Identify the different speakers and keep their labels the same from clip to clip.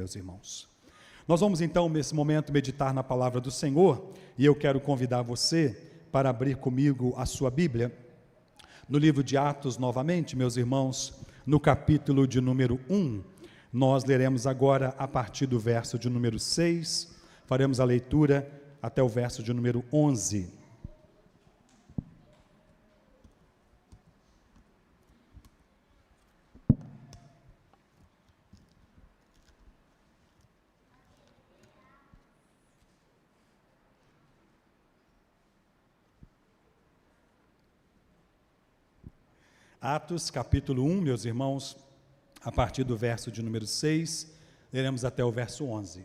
Speaker 1: Meus irmãos, nós vamos então nesse momento meditar na palavra do Senhor, e eu quero convidar você para abrir comigo a sua Bíblia, no livro de Atos novamente, meus irmãos, no capítulo de número 1, nós leremos agora a partir do verso de número 6, faremos a leitura até o verso de número 11. Atos, capítulo 1, meus irmãos, a partir do verso de número 6, leremos até o verso 11.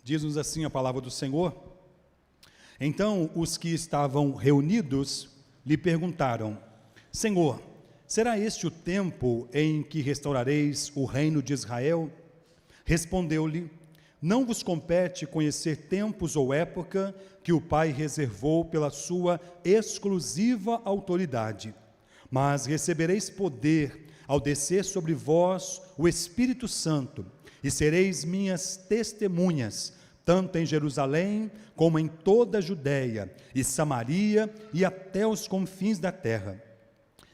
Speaker 1: Diz-nos assim a palavra do Senhor: Então os que estavam reunidos lhe perguntaram: Senhor, será este o tempo em que restaurareis o reino de Israel? Respondeu-lhe: Não vos compete conhecer tempos ou época que o Pai reservou pela sua exclusiva autoridade, mas recebereis poder ao descer sobre vós o Espírito Santo, e sereis minhas testemunhas, tanto em Jerusalém como em toda a Judéia e Samaria e até os confins da terra.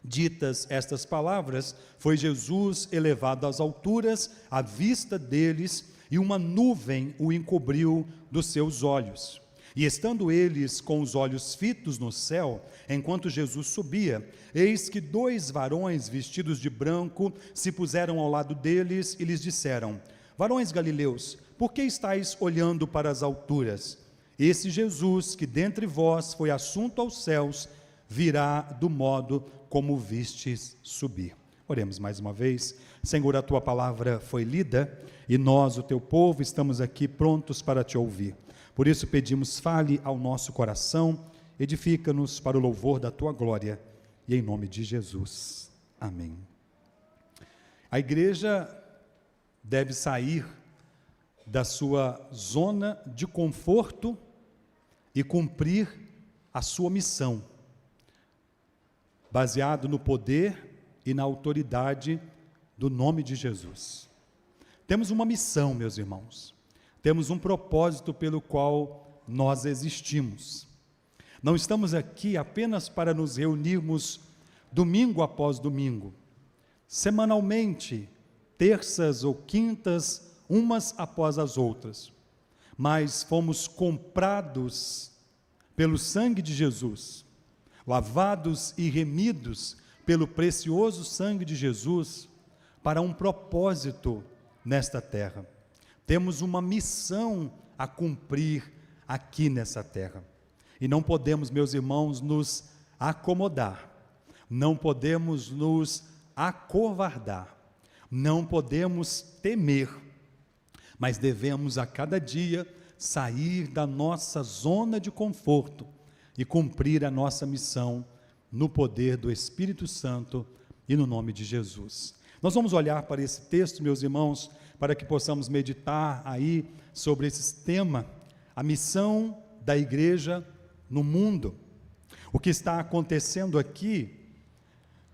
Speaker 1: Ditas estas palavras, foi Jesus elevado às alturas à vista deles, e uma nuvem o encobriu dos seus olhos. E estando eles com os olhos fitos no céu, enquanto Jesus subia, eis que 2 varões vestidos de branco se puseram ao lado deles e lhes disseram: Varões galileus, por que estáis olhando para as alturas? Esse Jesus, que dentre vós foi assunto aos céus, virá do modo como vistes subir. Oremos mais uma vez. Senhor, a tua palavra foi lida e nós, o teu povo, estamos aqui prontos para te ouvir. Por isso pedimos, fale ao nosso coração, edifica-nos para o louvor da tua glória, e em nome de Jesus. Amém. A igreja deve sair da sua zona de conforto e cumprir a sua missão, baseado no poder e na autoridade do nome de Jesus. Temos uma missão, meus irmãos, temos um propósito pelo qual nós existimos. Não estamos aqui apenas para nos reunirmos domingo após domingo, semanalmente, terças ou quintas, umas após as outras, mas fomos comprados pelo sangue de Jesus, lavados e remidos pelo precioso sangue de Jesus, para um propósito nesta terra. Temos uma missão a cumprir aqui nessa terra, e não podemos, meus irmãos, nos acomodar, não podemos nos acovardar, não podemos temer, mas devemos a cada dia sair da nossa zona de conforto e cumprir a nossa missão no poder do Espírito Santo e no nome de Jesus. Nós vamos olhar para esse texto, meus irmãos, para que possamos meditar aí sobre esse tema, a missão da igreja no mundo. O que está acontecendo aqui,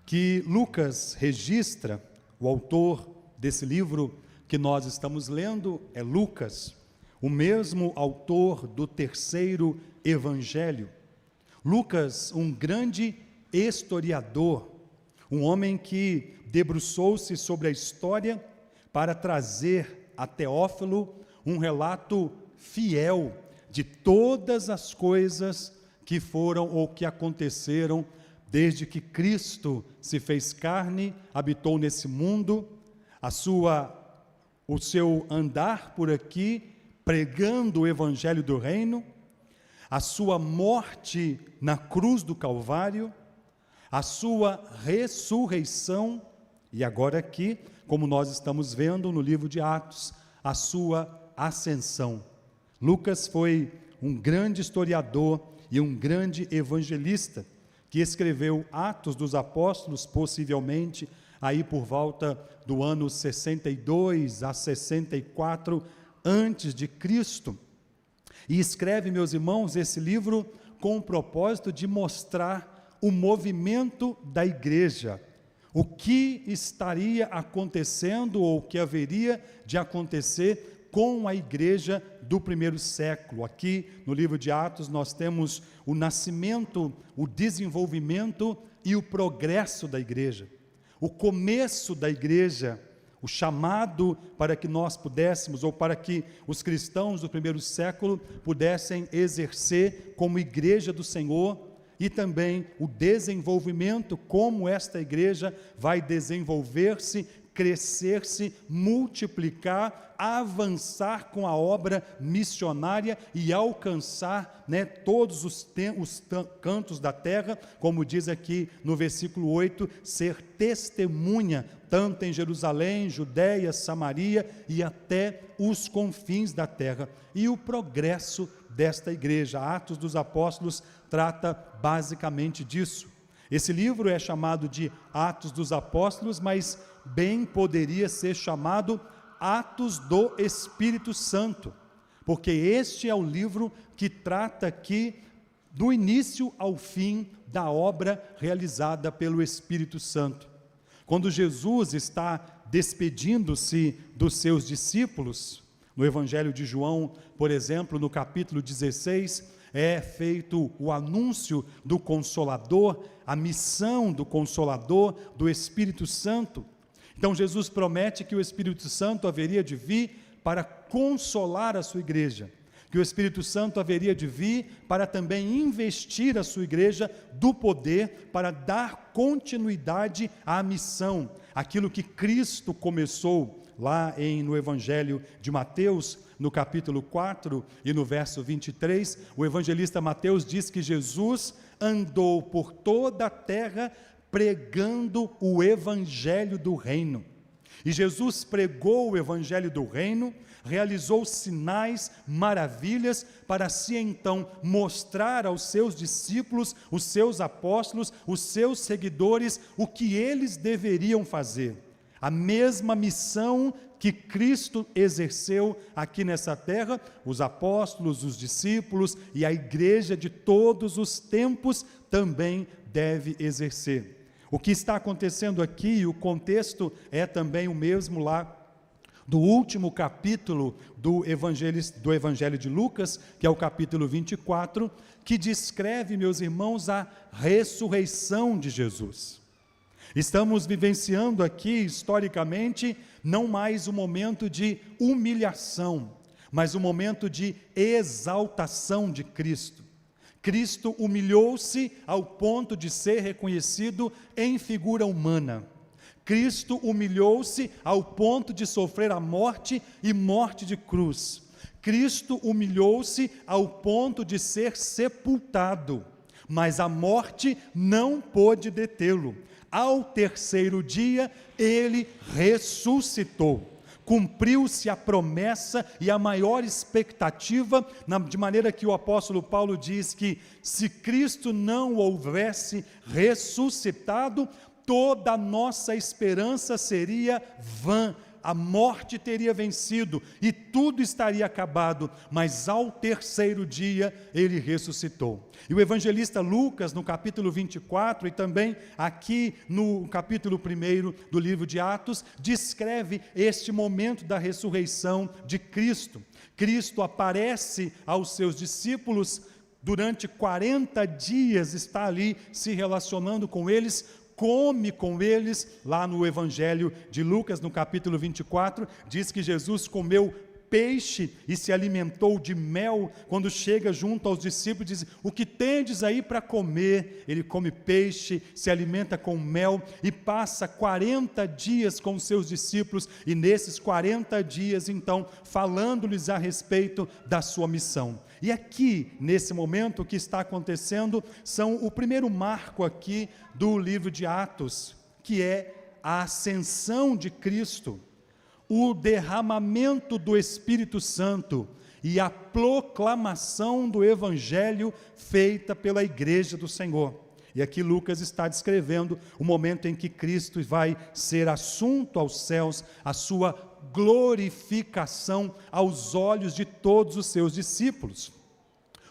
Speaker 1: que Lucas registra, o autor desse livro que nós estamos lendo é Lucas, o mesmo autor do 3º evangelho. Lucas, um grande historiador, um homem que debruçou-se sobre a história para trazer a Teófilo um relato fiel de todas as coisas que foram ou que aconteceram desde que Cristo se fez carne, habitou nesse mundo, o seu andar por aqui, pregando o evangelho do reino, a sua morte na cruz do Calvário, a sua ressurreição, e agora aqui, como nós estamos vendo no livro de Atos, a sua ascensão. Lucas foi um grande historiador e um grande evangelista, que escreveu Atos dos Apóstolos, possivelmente aí por volta do ano 62 a 64 antes de Cristo. E escreve, meus irmãos, esse livro com o propósito de mostrar o movimento da igreja, O que estaria acontecendo ou o que haveria de acontecer com a igreja do primeiro século? Aqui no livro de Atos nós temos o nascimento, o desenvolvimento e o progresso da igreja, o começo da igreja, o chamado para que nós pudéssemos, ou para que os cristãos do primeiro século pudessem exercer como igreja do Senhor, e também o desenvolvimento, como esta igreja vai desenvolver-se, crescer-se, multiplicar, avançar com a obra missionária e alcançar, todos os cantos da terra, como diz aqui no versículo 8, ser testemunha, tanto em Jerusalém, Judéia, Samaria e até os confins da terra. E o progresso desta igreja, Atos dos Apóstolos, trata basicamente disso. Esse livro é chamado de Atos dos Apóstolos, mas bem poderia ser chamado Atos do Espírito Santo, porque este é o livro que trata aqui do início ao fim da obra realizada pelo Espírito Santo. Quando Jesus está despedindo-se dos seus discípulos, no Evangelho de João, por exemplo, no capítulo 16, é feito o anúncio do Consolador, a missão do Consolador, do Espírito Santo. Então Jesus promete que o Espírito Santo haveria de vir para consolar a sua igreja, que o Espírito Santo haveria de vir para também investir a sua igreja do poder para dar continuidade à missão, aquilo que Cristo começou lá no Evangelho de Mateus, no capítulo 4 e no verso 23, o evangelista Mateus diz que Jesus andou por toda a terra pregando o Evangelho do Reino. E Jesus pregou o Evangelho do Reino, realizou sinais, maravilhas, para se então mostrar aos seus discípulos, os seus apóstolos, os seus seguidores, o que eles deveriam fazer. A mesma missão que Cristo exerceu aqui nessa terra, os apóstolos, os discípulos e a igreja de todos os tempos também deve exercer. O que está acontecendo aqui, o contexto é também o mesmo lá do último capítulo do Evangelho de Lucas, que é o capítulo 24, que descreve, meus irmãos, a ressurreição de Jesus. Estamos vivenciando aqui, historicamente, não mais um momento de humilhação, mas um momento de exaltação de Cristo. Cristo humilhou-se ao ponto de ser reconhecido em figura humana. Cristo humilhou-se ao ponto de sofrer a morte e morte de cruz. Cristo humilhou-se ao ponto de ser sepultado, mas a morte não pôde detê-lo. Ao terceiro dia, ele ressuscitou. Cumpriu-se a promessa e a maior expectativa, de maneira que o apóstolo Paulo diz que se Cristo não houvesse ressuscitado, toda a nossa esperança seria vã, a morte teria vencido e tudo estaria acabado, mas ao terceiro dia ele ressuscitou. E o evangelista Lucas, no capítulo 24 e também aqui no capítulo 1 do livro de Atos, descreve este momento da ressurreição de Cristo. Cristo aparece aos seus discípulos durante 40 dias, está ali se relacionando com eles, come com eles. Lá no Evangelho de Lucas, no capítulo 24, diz que Jesus comeu peixe e se alimentou de mel. Quando chega junto aos discípulos, diz: o que tendes aí para comer? Ele come peixe, se alimenta com mel e passa 40 dias com os seus discípulos, e nesses 40 dias, então, falando-lhes a respeito da sua missão. E aqui, nesse momento, o que está acontecendo são o primeiro marco aqui do livro de Atos, que é a ascensão de Cristo, o derramamento do Espírito Santo e a proclamação do Evangelho feita pela igreja do Senhor. E aqui Lucas está descrevendo o momento em que Cristo vai ser assunto aos céus, a sua glorificação aos olhos de todos os seus discípulos.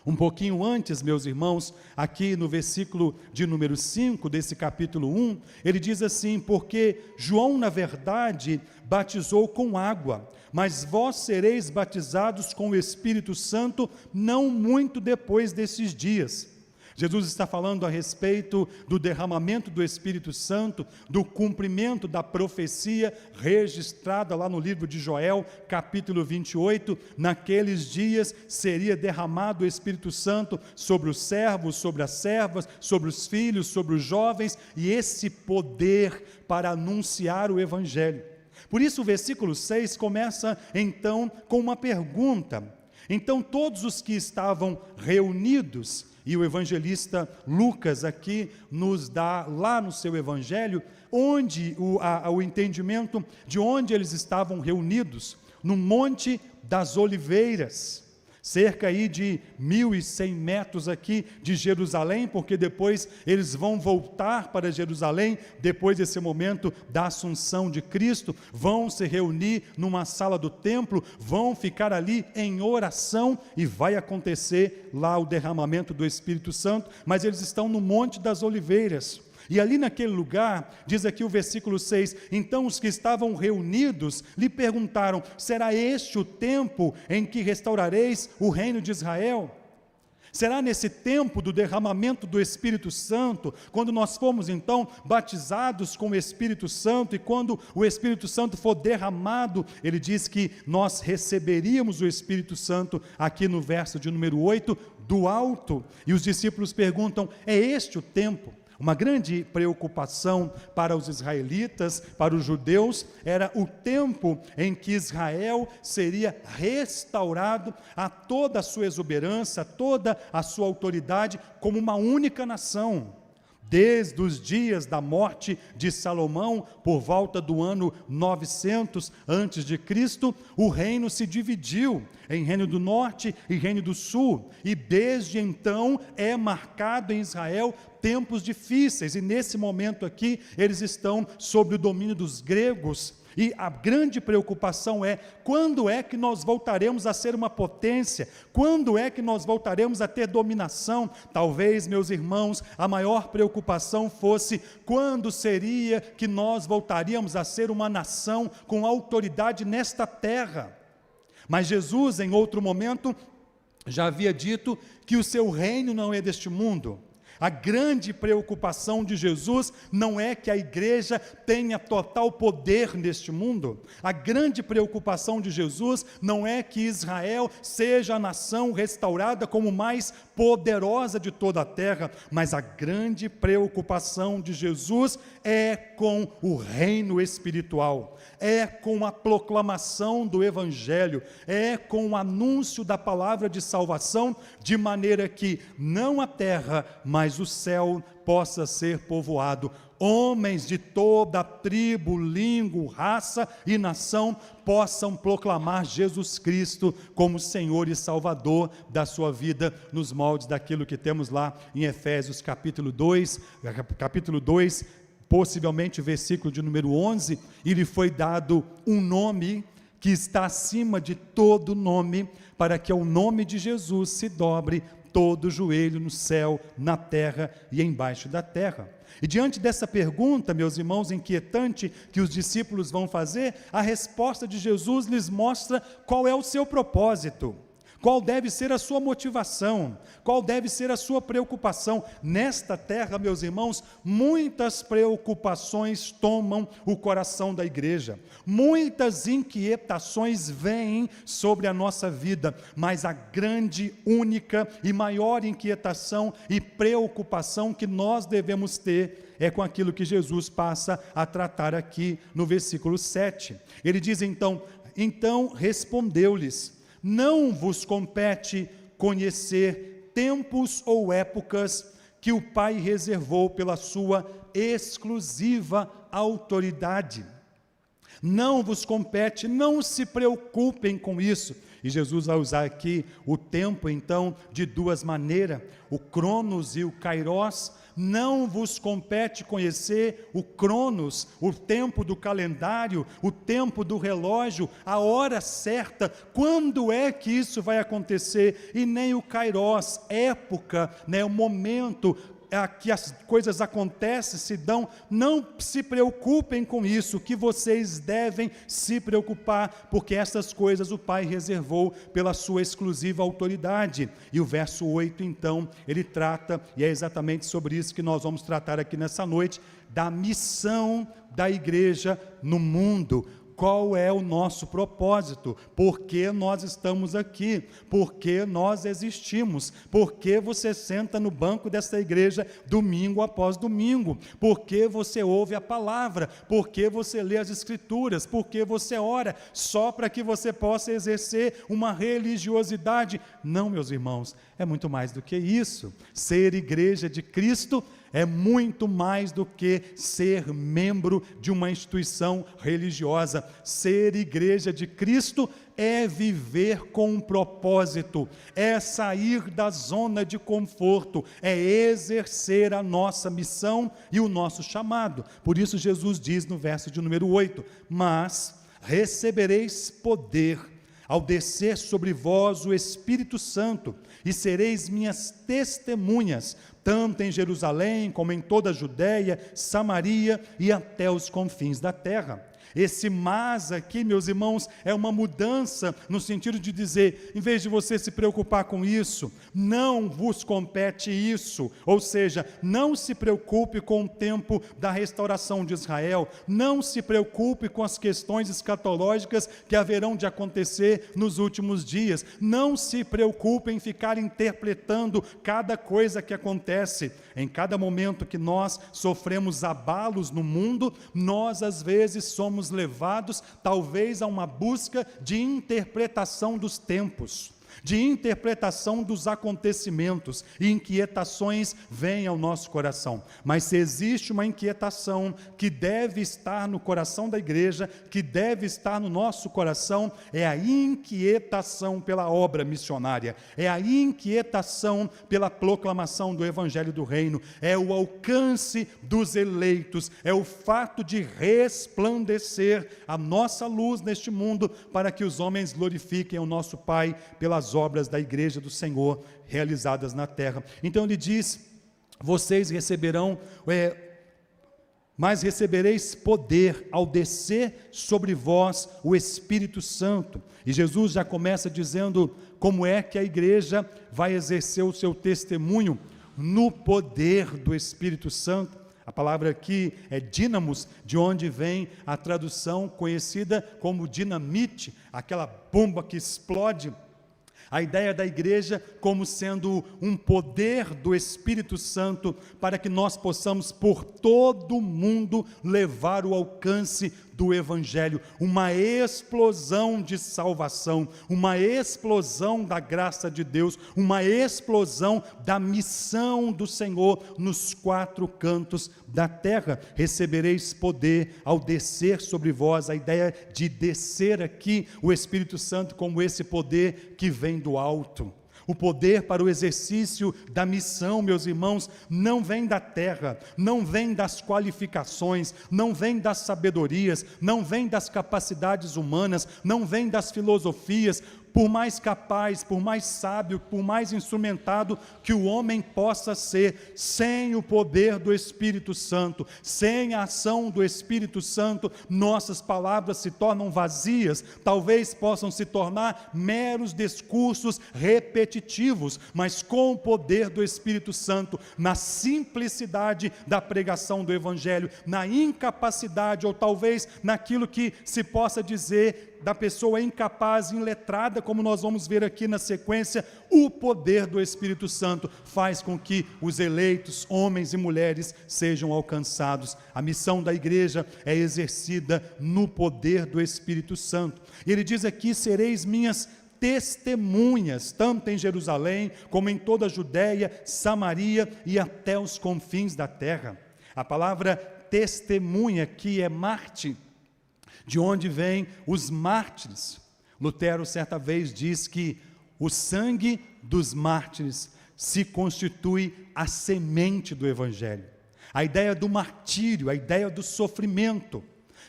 Speaker 1: Um pouquinho antes, meus irmãos, aqui no versículo de número 5 desse capítulo 1, ele diz assim: porque João, na verdade, batizou com água, mas vós sereis batizados com o Espírito Santo não muito depois desses dias. Jesus está falando a respeito do derramamento do Espírito Santo, do cumprimento da profecia registrada lá no livro de Joel, capítulo 28, naqueles dias seria derramado o Espírito Santo sobre os servos, sobre as servas, sobre os filhos, sobre os jovens, e esse poder para anunciar o Evangelho. Por isso o versículo 6 começa então com uma pergunta. Então todos os que estavam reunidos, e o evangelista Lucas aqui nos dá lá no seu evangelho, onde o entendimento de onde eles estavam reunidos, no Monte das Oliveiras, cerca aí de 1.100 metros aqui de Jerusalém, porque depois eles vão voltar para Jerusalém, depois desse momento da assunção de Cristo, vão se reunir numa sala do templo, vão ficar ali em oração, e vai acontecer lá o derramamento do Espírito Santo, mas eles estão no Monte das Oliveiras. E ali naquele lugar, diz aqui o versículo 6, então os que estavam reunidos lhe perguntaram: será este o tempo em que restaurareis o reino de Israel? Será nesse tempo do derramamento do Espírito Santo, quando nós formos então batizados com o Espírito Santo, e quando o Espírito Santo for derramado, ele diz que nós receberíamos o Espírito Santo, aqui no verso de número 8, do alto. E os discípulos perguntam: é este o tempo? Uma grande preocupação para os israelitas, para os judeus, era o tempo em que Israel seria restaurado a toda a sua exuberância, a toda a sua autoridade, como uma única nação. Desde os dias da morte de Salomão, por volta do ano 900 antes de Cristo, o reino se dividiu em reino do norte e reino do sul, e desde então é marcado em Israel tempos difíceis, e nesse momento aqui eles estão sob o domínio dos gregos. E a grande preocupação é: quando é que nós voltaremos a ser uma potência? Quando é que nós voltaremos a ter dominação? Talvez, meus irmãos, a maior preocupação fosse: quando seria que nós voltaríamos a ser uma nação com autoridade nesta terra? Mas Jesus, em outro momento, já havia dito que o seu reino não é deste mundo. A grande preocupação de Jesus não é que a igreja tenha total poder neste mundo. A grande preocupação de Jesus não é que Israel seja a nação restaurada como mais poderosa de toda a terra, mas a grande preocupação de Jesus é com o reino espiritual, é com a proclamação do Evangelho, é com o anúncio da palavra de salvação, de maneira que não a terra, mas o céu possa ser povoado. Homens de toda tribo, língua, raça e nação possam proclamar Jesus Cristo como Senhor e Salvador da sua vida, nos moldes daquilo que temos lá em Efésios capítulo 2, possivelmente versículo de número 11, e lhe foi dado um nome que está acima de todo nome, para que ao nome de Jesus se dobre todo joelho no céu, na terra e embaixo da terra. E diante dessa pergunta, meus irmãos, inquietante, que os discípulos vão fazer, a resposta de Jesus lhes mostra qual é o seu propósito, qual deve ser a sua motivação, qual deve ser a sua preocupação. Nesta terra, meus irmãos, muitas preocupações tomam o coração da igreja, muitas inquietações vêm sobre a nossa vida, mas a grande, única e maior inquietação e preocupação que nós devemos ter é com aquilo que Jesus passa a tratar aqui no versículo 7. Ele diz então respondeu-lhes: não vos compete conhecer tempos ou épocas que o Pai reservou pela sua exclusiva autoridade. Não vos compete, não se preocupem com isso. E Jesus vai usar aqui o tempo então de duas maneiras, o Cronos e o Kairos, não vos compete conhecer o cronos, o tempo do calendário, o tempo do relógio, a hora certa, quando é que isso vai acontecer, e nem o kairos, época, o momento que as coisas acontecem, se dão. Não se preocupem com isso. O que vocês devem se preocupar, porque essas coisas o Pai reservou pela sua exclusiva autoridade. E o verso 8 então, ele trata, e é exatamente sobre isso que nós vamos tratar aqui nessa noite, da missão da igreja no mundo. Qual é o nosso propósito? Por que nós estamos aqui? Por que nós existimos? Por que você senta no banco dessa igreja domingo após domingo? Por que você ouve a palavra? Por que você lê as escrituras? Por que você ora? Só para que você possa exercer uma religiosidade? Não, meus irmãos, é muito mais do que isso. Ser igreja de Cristo é muito mais do que ser membro de uma instituição religiosa. Ser igreja de Cristo é viver com um propósito, é sair da zona de conforto, é exercer a nossa missão e o nosso chamado. Por isso Jesus diz no verso de número 8, mas recebereis poder ao descer sobre vós o Espírito Santo, e sereis minhas testemunhas, tanto em Jerusalém, como em toda a Judéia, Samaria e até os confins da terra. Esse mas aqui, meus irmãos, é uma mudança no sentido de dizer, em vez de você se preocupar com isso, não vos compete isso, ou seja, não se preocupe com o tempo da restauração de Israel, não se preocupe com as questões escatológicas que haverão de acontecer nos últimos dias, não se preocupe em ficar interpretando cada coisa que acontece. Em cada momento que nós sofremos abalos no mundo, nós às vezes somos levados talvez a uma busca de interpretação dos tempos, de interpretação dos acontecimentos, e inquietações vêm ao nosso coração. Mas se existe uma inquietação que deve estar no coração da igreja, que deve estar no nosso coração, é a inquietação pela obra missionária, é a inquietação pela proclamação do Evangelho do Reino, é o alcance dos eleitos, é o fato de resplandecer a nossa luz neste mundo, para que os homens glorifiquem o nosso Pai pelas obras da igreja do Senhor realizadas na terra. Então ele diz, vocês receberão, mas recebereis poder ao descer sobre vós o Espírito Santo. E Jesus já começa dizendo como é que a igreja vai exercer o seu testemunho no poder do Espírito Santo. A palavra aqui é dínamos, de onde vem a tradução conhecida como dinamite, aquela bomba que explode. A ideia da igreja como sendo um poder do Espírito Santo para que nós possamos por todo o mundo levar o alcance do Evangelho, uma explosão de salvação, uma explosão da graça de Deus, uma explosão da missão do Senhor nos quatro cantos da terra. Recebereis poder ao descer sobre vós. A ideia de descer aqui o Espírito Santo como esse poder que vem do alto. O poder para o exercício da missão, meus irmãos, não vem da terra, não vem das qualificações, não vem das sabedorias, não vem das capacidades humanas, não vem das filosofias. Por mais capaz, por mais sábio, por mais instrumentado que o homem possa ser, sem o poder do Espírito Santo, sem a ação do Espírito Santo, nossas palavras se tornam vazias, talvez possam se tornar meros discursos repetitivos, mas com o poder do Espírito Santo, na simplicidade da pregação do Evangelho, na incapacidade, ou talvez naquilo que se possa dizer da pessoa incapaz, iletrada, como nós vamos ver aqui na sequência, o poder do Espírito Santo faz com que os eleitos, homens e mulheres, sejam alcançados. A missão da igreja é exercida no poder do Espírito Santo. E ele diz aqui, sereis minhas testemunhas, tanto em Jerusalém, como em toda a Judéia, Samaria e até os confins da terra. A palavra testemunha aqui é mártir, de onde vêm os mártires. Lutero certa vez diz que o sangue dos mártires se constitui a semente do Evangelho. A ideia do martírio, a ideia do sofrimento.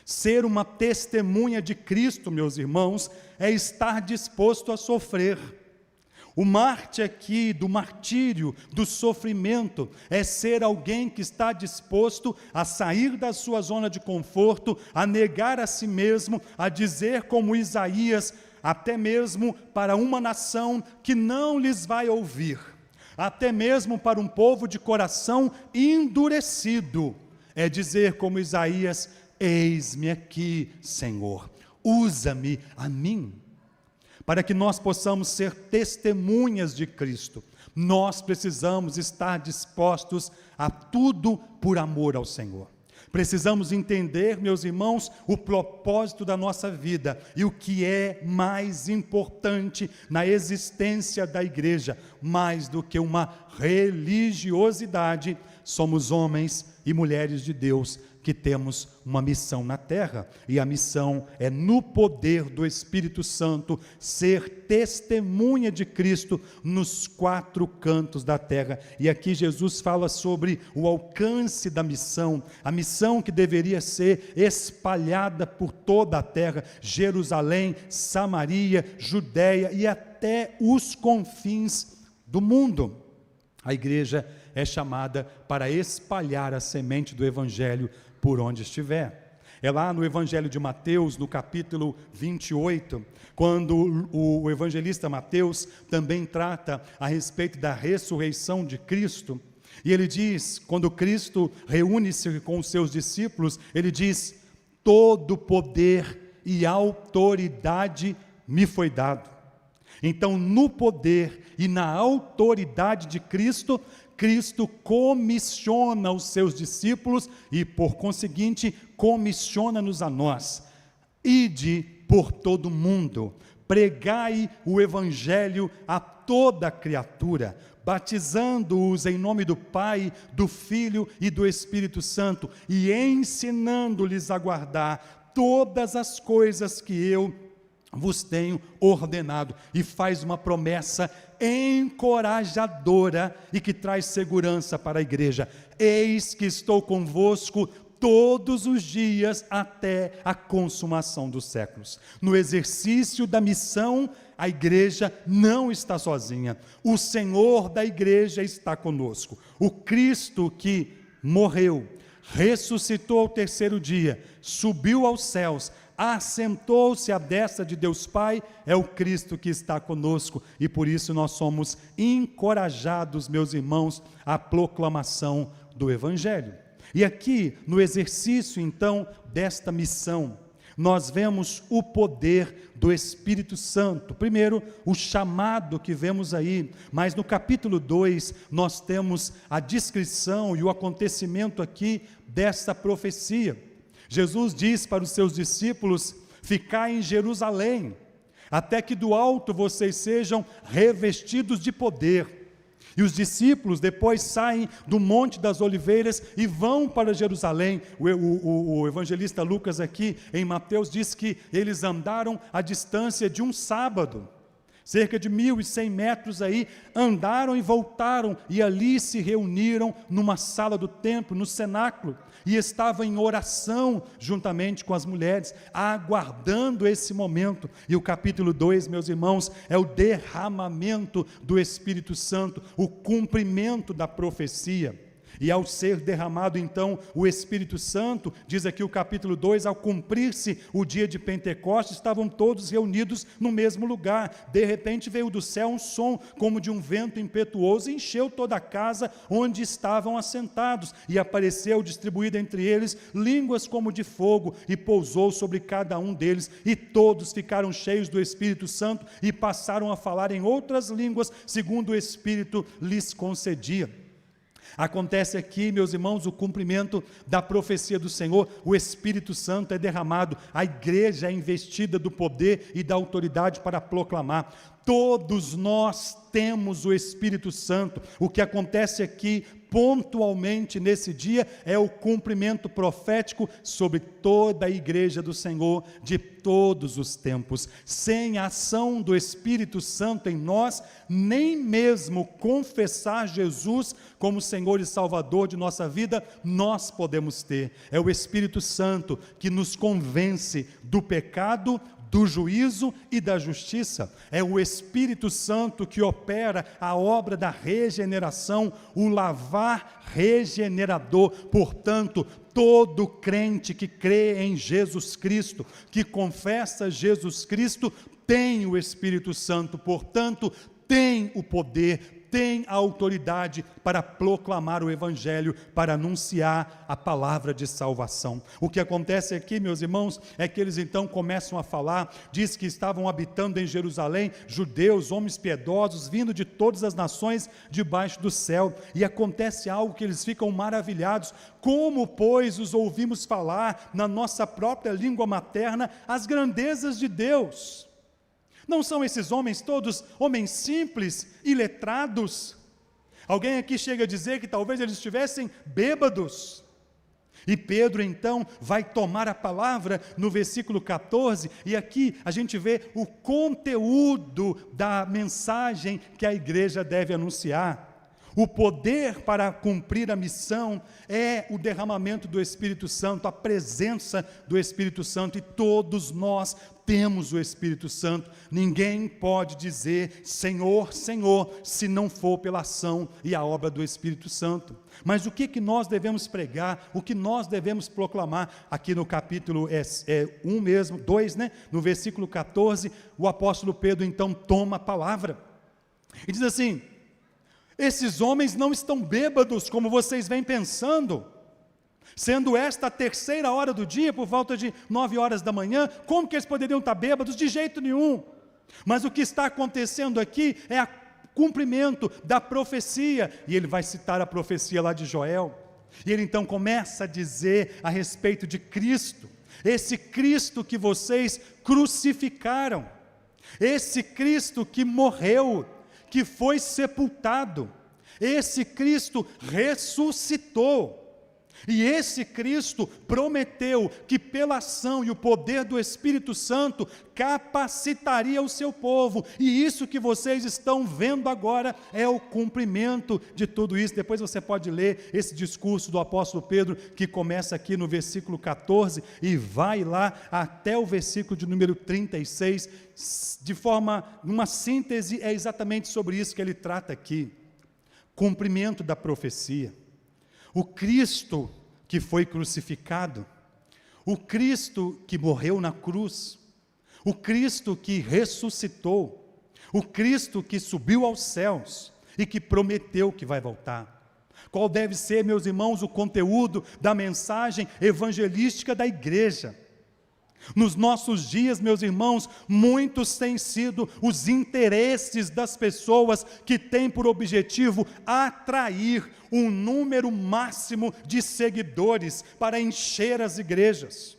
Speaker 1: Ser uma testemunha de Cristo, meus irmãos, é estar disposto a sofrer. O mártir aqui, do martírio, do sofrimento, é ser alguém que está disposto a sair da sua zona de conforto, a negar a si mesmo, a dizer como Isaías, até mesmo para uma nação que não lhes vai ouvir, até mesmo para um povo de coração endurecido, é dizer como Isaías: eis-me aqui, Senhor, usa-me a mim. Para que nós possamos ser testemunhas de Cristo, nós precisamos estar dispostos a tudo por amor ao Senhor. Precisamos entender, meus irmãos, o propósito da nossa vida e o que é mais importante na existência da igreja, mais do que uma religiosidade. Somos homens e mulheres de Deus que temos uma missão na terra, e a missão é, no poder do Espírito Santo, ser testemunha de Cristo nos 4 cantos da terra. E aqui Jesus fala sobre o alcance da missão, a missão que deveria ser espalhada por toda a terra: Jerusalém, Samaria, Judéia e até os confins do mundo. A igreja é chamada para espalhar a semente do Evangelho por onde estiver. É lá no Evangelho de Mateus, no capítulo 28, quando o evangelista Mateus também trata a respeito da ressurreição de Cristo, e ele diz, quando Cristo reúne-se com os seus discípulos, ele diz: todo poder e autoridade me foi dado. Então, no poder e na autoridade de Cristo, Cristo comissiona os seus discípulos e, por conseguinte, comissiona-nos a nós. Ide por todo o mundo, pregai o Evangelho a toda criatura, batizando-os em nome do Pai, do Filho e do Espírito Santo, e ensinando-lhes a guardar todas as coisas que eu vos tenho ordenado. E faz uma promessa encorajadora e que traz segurança para a igreja: eis que estou convosco todos os dias até a consumação dos séculos. No exercício da missão, a igreja não está sozinha. O Senhor da igreja está conosco. O Cristo que morreu, ressuscitou ao 3º dia, subiu aos céus, assentou-se à destra de Deus Pai, é o Cristo que está conosco, e por isso nós somos encorajados, meus irmãos, à proclamação do Evangelho. E aqui, no exercício então desta missão, nós vemos o poder do Espírito Santo. Primeiro, o chamado que vemos aí, mas no capítulo 2, nós temos a descrição e o acontecimento aqui desta profecia. Jesus diz para os seus discípulos: ficai em Jerusalém, até que do alto vocês sejam revestidos de poder. E os discípulos depois saem do Monte das Oliveiras e vão para Jerusalém. O evangelista Lucas aqui em Mateus diz que eles andaram a distância de um sábado, cerca de 1.100 metros aí, andaram e voltaram, e ali se reuniram numa sala do templo, no cenáculo, e estavam em oração juntamente com as mulheres, aguardando esse momento. E o capítulo 2, meus irmãos, é o derramamento do Espírito Santo, o cumprimento da profecia. E ao ser derramado então o Espírito Santo, diz aqui o capítulo 2, ao cumprir-se o dia de Pentecostes, estavam todos reunidos no mesmo lugar. De repente veio do céu um som como de um vento impetuoso e encheu toda a casa onde estavam assentados, e apareceu distribuída entre eles línguas como de fogo, e pousou sobre cada um deles, e todos ficaram cheios do Espírito Santo e passaram a falar em outras línguas, segundo o Espírito lhes concedia. Acontece aqui, meus irmãos, o cumprimento da profecia do Senhor. O Espírito Santo é derramado, a igreja é investida do poder e da autoridade para proclamar. Todos nós temos o Espírito Santo. O que acontece aqui, pontualmente nesse dia é o cumprimento profético sobre toda a igreja do Senhor de todos os tempos. Sem a ação do Espírito Santo em nós, nem mesmo confessar Jesus como Senhor e Salvador de nossa vida, nós podemos ter. É o Espírito Santo que nos convence do pecado, do juízo e da justiça. É o Espírito Santo que opera a obra da regeneração, o lavar regenerador. Portanto, todo crente que crê em Jesus Cristo, que confessa Jesus Cristo, tem o Espírito Santo, portanto, tem o poder, tem a autoridade para proclamar o Evangelho, para anunciar a palavra de salvação. O que acontece aqui, meus irmãos, é que eles então começam a falar, diz que estavam habitando em Jerusalém, judeus, homens piedosos, vindo de todas as nações debaixo do céu, e acontece algo que eles ficam maravilhados: como, pois, os ouvimos falar na nossa própria língua materna as grandezas de Deus? Não são esses homens todos homens simples e letrados? Alguém aqui chega a dizer que talvez eles estivessem bêbados. E Pedro então vai tomar a palavra no versículo 14, e aqui a gente vê o conteúdo da mensagem que a igreja deve anunciar. O poder para cumprir a missão é o derramamento do Espírito Santo, a presença do Espírito Santo, e todos nós temos o Espírito Santo. Ninguém pode dizer Senhor, Senhor, se não for pela ação e a obra do Espírito Santo. Mas o que nós devemos pregar, o que nós devemos proclamar? Aqui no capítulo 2, no versículo 14, o apóstolo Pedro então toma a palavra e diz assim: esses homens não estão bêbados como vocês vêm pensando, sendo esta a terceira hora do dia, por volta de 9 horas da manhã. Como que eles poderiam estar bêbados? De jeito nenhum. Mas o que está acontecendo aqui é o cumprimento da profecia, e ele vai citar a profecia lá de Joel, e ele então começa a dizer a respeito de Cristo, esse Cristo que vocês crucificaram, esse Cristo que morreu, que foi sepultado, esse Cristo ressuscitou, e esse Cristo prometeu que pela ação e o poder do Espírito Santo capacitaria o seu povo, e isso que vocês estão vendo agora é o cumprimento de tudo isso. Depois você pode ler esse discurso do apóstolo Pedro, que começa aqui no versículo 14 e vai lá até o versículo de número 36, numa síntese, é exatamente sobre isso que ele trata aqui: cumprimento da profecia. O Cristo que foi crucificado, o Cristo que morreu na cruz, o Cristo que ressuscitou, o Cristo que subiu aos céus e que prometeu que vai voltar. Qual deve ser, meus irmãos, o conteúdo da mensagem evangelística da igreja? Nos nossos dias, meus irmãos, muitos têm sido os interesses das pessoas que têm por objetivo atrair um número máximo de seguidores para encher as igrejas.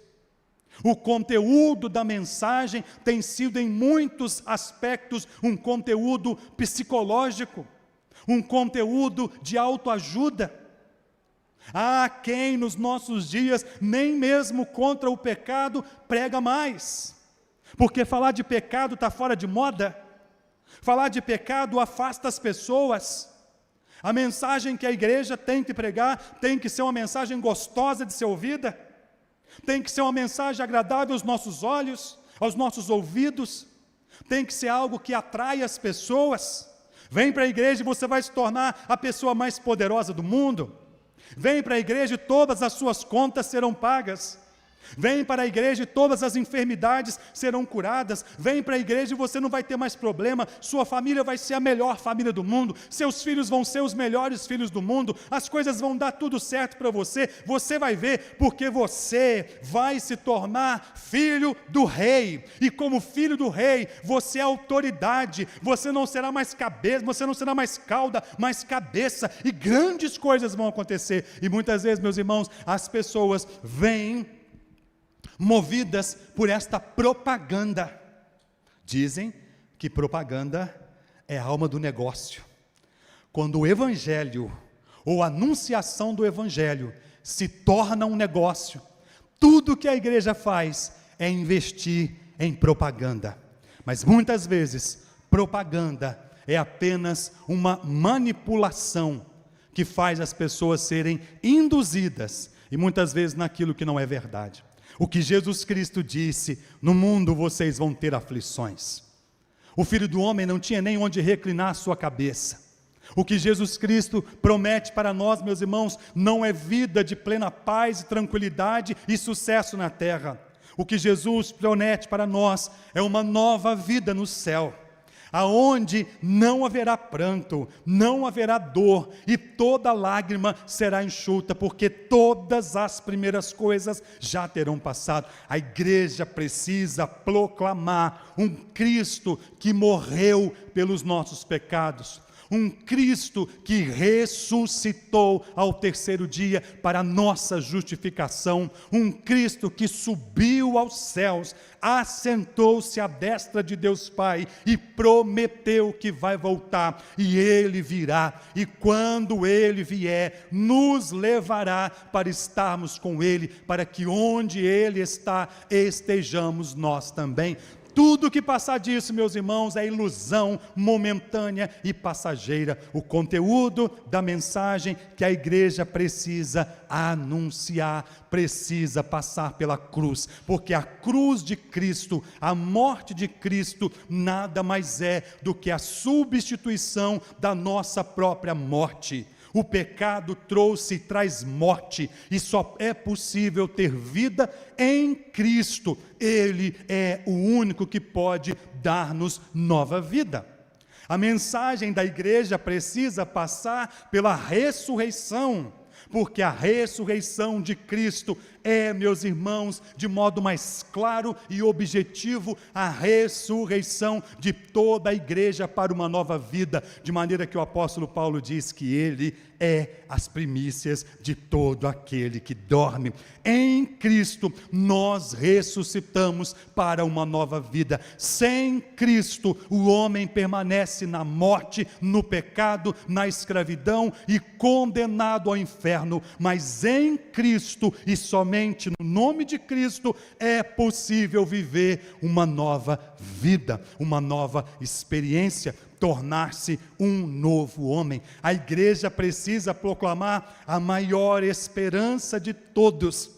Speaker 1: O conteúdo da mensagem tem sido, em muitos aspectos, um conteúdo psicológico, um conteúdo de autoajuda. Há quem nos nossos dias, nem mesmo contra o pecado, prega mais, porque falar de pecado está fora de moda, falar de pecado afasta as pessoas. A mensagem que a igreja tem que pregar tem que ser uma mensagem gostosa de ser ouvida, tem que ser uma mensagem agradável aos nossos olhos, aos nossos ouvidos, tem que ser algo que atrai as pessoas. Vem para a igreja e você vai se tornar a pessoa mais poderosa do mundo. Vem para a igreja e todas as suas contas serão pagas. Vem para a igreja e todas as enfermidades serão curadas. Vem para a igreja e você não vai ter mais problema. Sua família vai ser a melhor família do mundo. Seus filhos vão ser os melhores filhos do mundo. As coisas vão dar tudo certo para você. Você vai ver, porque você vai se tornar filho do rei. E como filho do rei, você é autoridade. Você não será mais cabeça, você não será mais cauda, mas cabeça. E grandes coisas vão acontecer. E muitas vezes, meus irmãos, as pessoas vêm movidas por esta propaganda. Dizem que propaganda é a alma do negócio. Quando o evangelho, ou a anunciação do Evangelho se torna um negócio, tudo que a igreja faz é investir em propaganda. Mas muitas vezes, propaganda é apenas uma manipulação que faz as pessoas serem induzidas, e muitas vezes naquilo que não é verdade. O que Jesus Cristo disse: no mundo vocês vão ter aflições. O Filho do Homem não tinha nem onde reclinar sua cabeça. O que Jesus Cristo promete para nós, meus irmãos, não é vida de plena paz e tranquilidade e sucesso na terra. O que Jesus promete para nós é uma nova vida no céu, aonde não haverá pranto, não haverá dor, e toda lágrima será enxuta, porque todas as primeiras coisas já terão passado. A igreja precisa proclamar um Cristo que morreu pelos nossos pecados, um Cristo que ressuscitou ao terceiro dia para a nossa justificação, um Cristo que subiu aos céus, assentou-se à destra de Deus Pai e prometeu que vai voltar, e Ele virá, e quando Ele vier, nos levará para estarmos com Ele, para que onde Ele está, estejamos nós também. Tudo que passar disso, meus irmãos, é ilusão momentânea e passageira. O conteúdo da mensagem que a igreja precisa anunciar, precisa passar pela cruz, porque a cruz de Cristo, a morte de Cristo, nada mais é do que a substituição da nossa própria morte. O pecado trouxe e traz morte, e só é possível ter vida em Cristo. Ele é o único que pode dar-nos nova vida. A mensagem da igreja precisa passar pela ressurreição, porque a ressurreição de Cristo é, meus irmãos, de modo mais claro e objetivo, a ressurreição de toda a igreja para uma nova vida, de maneira que o apóstolo Paulo diz que Ele é as primícias de todo aquele que dorme. Em Cristo nós ressuscitamos para uma nova vida. Sem Cristo o homem permanece na morte, no pecado, na escravidão e condenado ao inferno, mas em Cristo e somente no nome de Cristo é possível viver uma nova vida, uma nova experiência, tornar-se um novo homem. A igreja precisa proclamar a maior esperança de todos,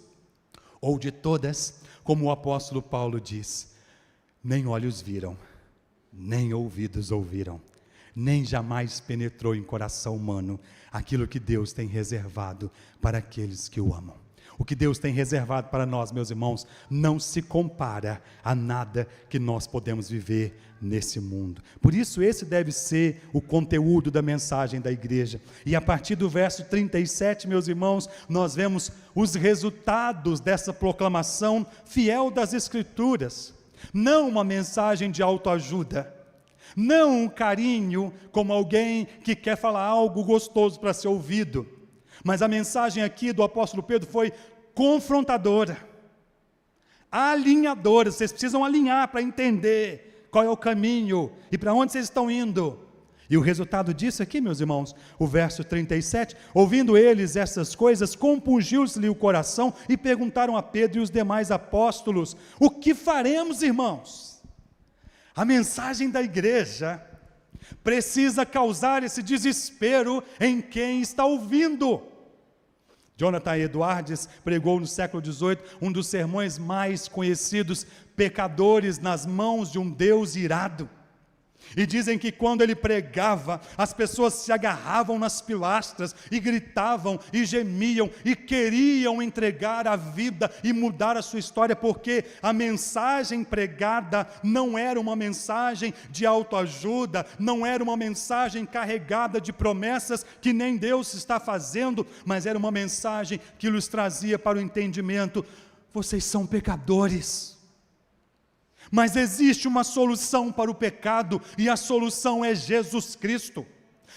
Speaker 1: ou de todas, como o apóstolo Paulo diz: nem olhos viram, nem ouvidos ouviram, nem jamais penetrou em coração humano aquilo que Deus tem reservado para aqueles que o amam. O que Deus tem reservado para nós, meus irmãos, não se compara a nada que nós podemos viver nesse mundo. Por isso esse deve ser o conteúdo da mensagem da igreja. E a partir do verso 37, meus irmãos, nós vemos os resultados dessa proclamação fiel das Escrituras. Não uma mensagem de autoajuda, não um carinho como alguém que quer falar algo gostoso para ser ouvido, mas a mensagem aqui do apóstolo Pedro foi confrontadora, alinhadora. Vocês precisam alinhar para entender qual é o caminho e para onde vocês estão indo. E o resultado disso aqui, meus irmãos, o verso 37, ouvindo eles essas coisas, compungiu-se-lhe o coração e perguntaram a Pedro e os demais apóstolos: o que faremos, irmãos? A mensagem da igreja precisa causar esse desespero em quem está ouvindo. Jonathan Edwards pregou no século XVIII um dos sermões mais conhecidos, Pecadores nas mãos de um Deus irado. E dizem que quando ele pregava, as pessoas se agarravam nas pilastras e gritavam e gemiam e queriam entregar a vida e mudar a sua história, porque a mensagem pregada não era uma mensagem de autoajuda, não era uma mensagem carregada de promessas que nem Deus está fazendo, mas era uma mensagem que lhes trazia para o entendimento: vocês são pecadores, mas existe uma solução para o pecado, e a solução é Jesus Cristo.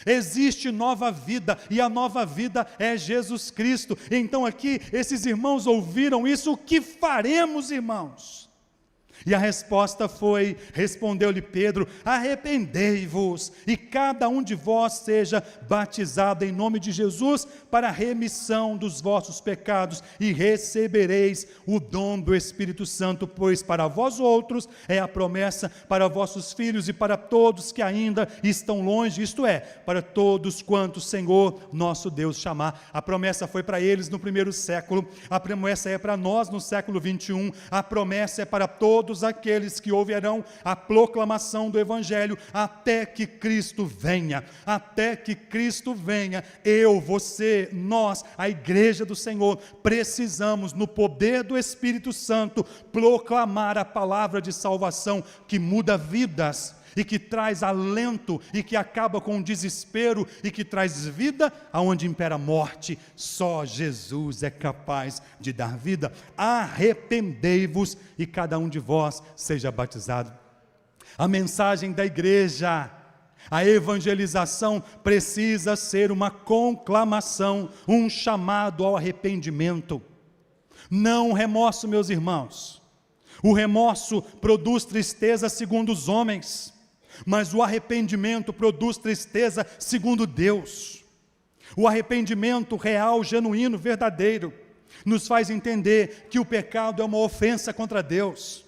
Speaker 1: Existe nova vida, e a nova vida é Jesus Cristo. Então aqui, esses irmãos ouviram isso: o que faremos, irmãos? E a resposta foi, respondeu-lhe Pedro: arrependei-vos, e cada um de vós seja batizado em nome de Jesus, para a remissão dos vossos pecados, e recebereis o dom do Espírito Santo, pois para vós outros é a promessa, para vossos filhos e para todos que ainda estão longe, isto é, para todos quantos o Senhor nosso Deus chamar. A promessa foi para eles no primeiro século, a promessa é para nós no século 21, a promessa é para todos aqueles que ouvirão a proclamação do Evangelho, até que Cristo venha, eu, você, nós, a igreja do Senhor, precisamos, no poder do Espírito Santo, proclamar a palavra de salvação, que muda vidas, e que traz alento, e que acaba com o desespero, e que traz vida aonde impera a morte. Só Jesus é capaz de dar vida. Arrependei-vos e cada um de vós seja batizado. A mensagem da igreja, a evangelização precisa ser uma conclamação, um chamado ao arrependimento. Não remorso, meus irmãos. O remorso produz tristeza segundo os homens, mas o arrependimento produz tristeza segundo Deus. O arrependimento real, genuíno, verdadeiro, nos faz entender que o pecado é uma ofensa contra Deus.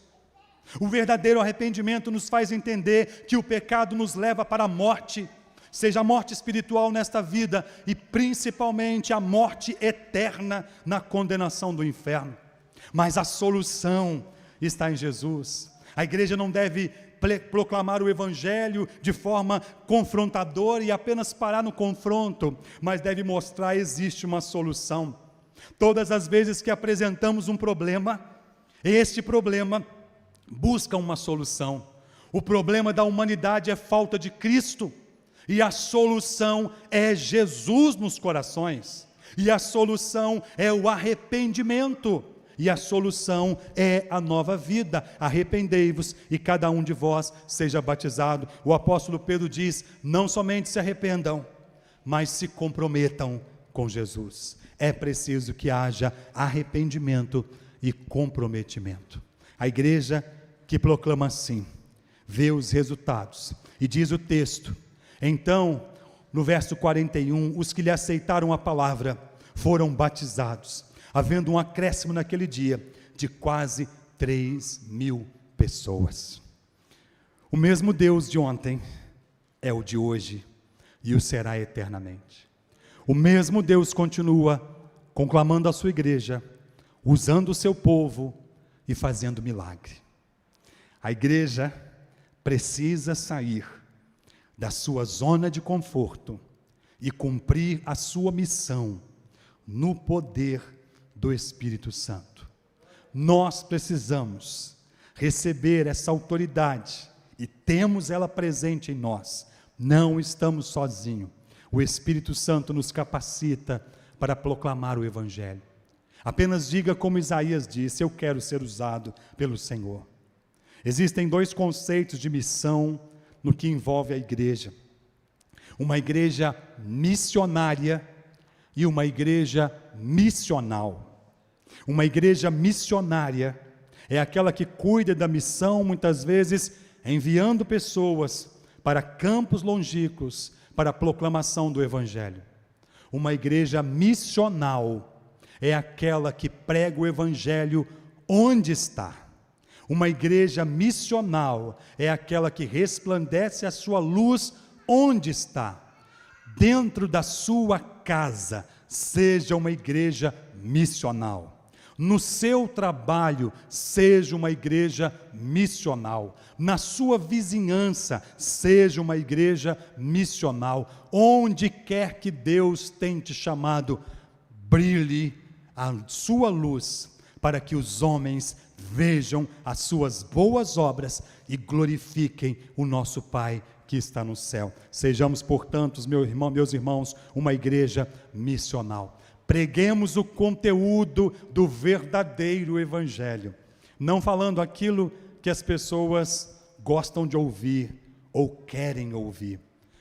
Speaker 1: O verdadeiro arrependimento nos faz entender que o pecado nos leva para a morte, seja a morte espiritual nesta vida e principalmente a morte eterna na condenação do inferno. Mas a solução está em Jesus. A igreja não deve proclamar o Evangelho de forma confrontadora e apenas parar no confronto, mas deve mostrar que existe uma solução. Todas as vezes que apresentamos um problema, este problema busca uma solução. O problema da humanidade é falta de Cristo, e a solução é Jesus nos corações, e a solução é o arrependimento, e a solução é a nova vida. Arrependei-vos e cada um de vós seja batizado. O apóstolo Pedro diz: não somente se arrependam, mas se comprometam com Jesus. É preciso que haja arrependimento e comprometimento. A igreja que proclama assim, vê os resultados, e diz o texto: então, no verso 41, os que lhe aceitaram a palavra foram batizados, havendo um acréscimo naquele dia de quase 3.000 pessoas. O mesmo Deus de ontem é o de hoje e o será eternamente. O mesmo Deus continua conclamando a sua igreja, usando o seu povo e fazendo milagre. A igreja precisa sair da sua zona de conforto e cumprir a sua missão no poder do Espírito Santo. Nós precisamos receber essa autoridade e temos ela presente em nós. Não estamos sozinhos. O Espírito Santo nos capacita para proclamar o Evangelho. Apenas diga como Isaías disse: eu quero ser usado pelo Senhor. Existem dois conceitos de missão no que envolve a igreja: uma igreja missionária e uma igreja missional. Uma igreja missionária é aquela que cuida da missão, muitas vezes enviando pessoas para campos longínquos para a proclamação do Evangelho. Uma igreja missional é aquela que prega o Evangelho onde está. Uma igreja missional é aquela que resplandece a sua luz onde está. Dentro da sua casa, seja uma igreja missional. No seu trabalho, seja uma igreja missional. Na sua vizinhança, seja uma igreja missional. Onde quer que Deus tenha te chamado, brilhe a sua luz, para que os homens vejam as suas boas obras e glorifiquem o nosso Pai que está no céu. Sejamos, portanto, meus irmãos, uma igreja missional. Preguemos o conteúdo do verdadeiro Evangelho, não falando aquilo que as pessoas gostam de ouvir ou querem ouvir,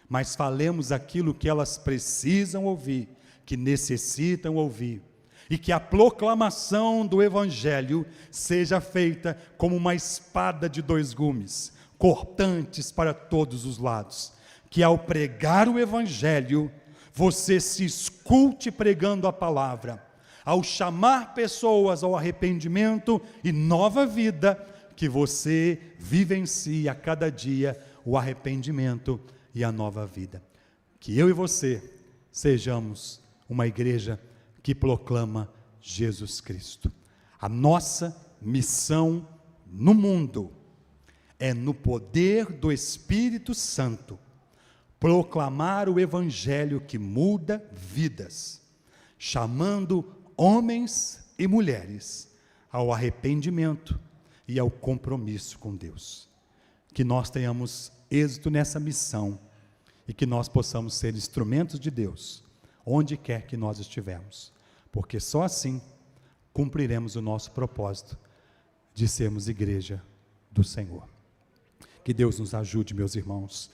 Speaker 1: mas falemos aquilo que elas precisam ouvir, que necessitam ouvir. e que a proclamação do Evangelho seja feita como uma espada de dois gumes, cortantes para todos os lados, que ao pregar o Evangelho, você se escute pregando a palavra, ao chamar pessoas ao arrependimento e nova vida, que você vivencie a cada dia o arrependimento e a nova vida. Que eu e você sejamos uma igreja que proclama Jesus Cristo. A nossa missão no mundo é, no poder do Espírito Santo, proclamar o Evangelho que muda vidas, chamando homens e mulheres ao arrependimento e ao compromisso com Deus. Que nós tenhamos êxito nessa missão e que nós possamos ser instrumentos de Deus, onde quer que nós estivermos, porque só assim cumpriremos o nosso propósito de sermos igreja do Senhor. Que Deus nos ajude, meus irmãos,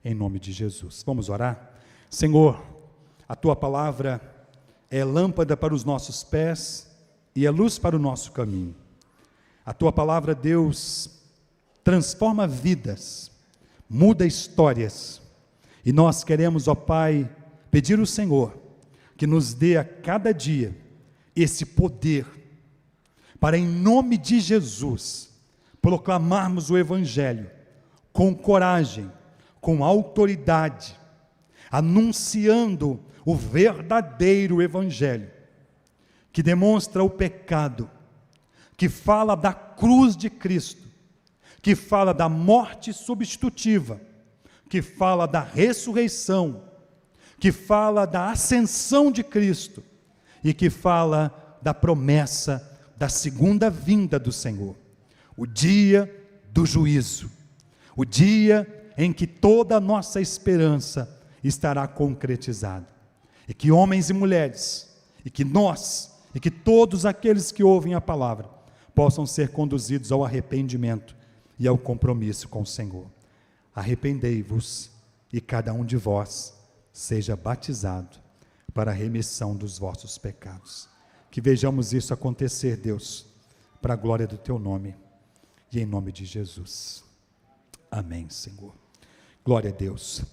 Speaker 1: em nome de Jesus. Vamos orar? Senhor, a Tua palavra é lâmpada para os nossos pés e é luz para o nosso caminho. A Tua palavra, Deus, transforma vidas, muda histórias, e nós queremos, ó Pai, pedir ao Senhor que nos dê a cada dia esse poder para, em nome de Jesus, proclamarmos o Evangelho com coragem, com autoridade, anunciando o verdadeiro Evangelho, que demonstra o pecado, que fala da cruz de Cristo, que fala da morte substitutiva, que fala da ressurreição, que fala da ascensão de Cristo e que fala da promessa da segunda vinda do Senhor, o dia do juízo, o dia em que toda a nossa esperança estará concretizada, e que homens e mulheres, e que nós, e que todos aqueles que ouvem a palavra, possam ser conduzidos ao arrependimento e ao compromisso com o Senhor. Arrependei-vos e cada um de vós seja batizado para a remissão dos vossos pecados. Que vejamos isso acontecer, Deus, para a glória do Teu nome e em nome de Jesus. Amém, Senhor. Glória a Deus.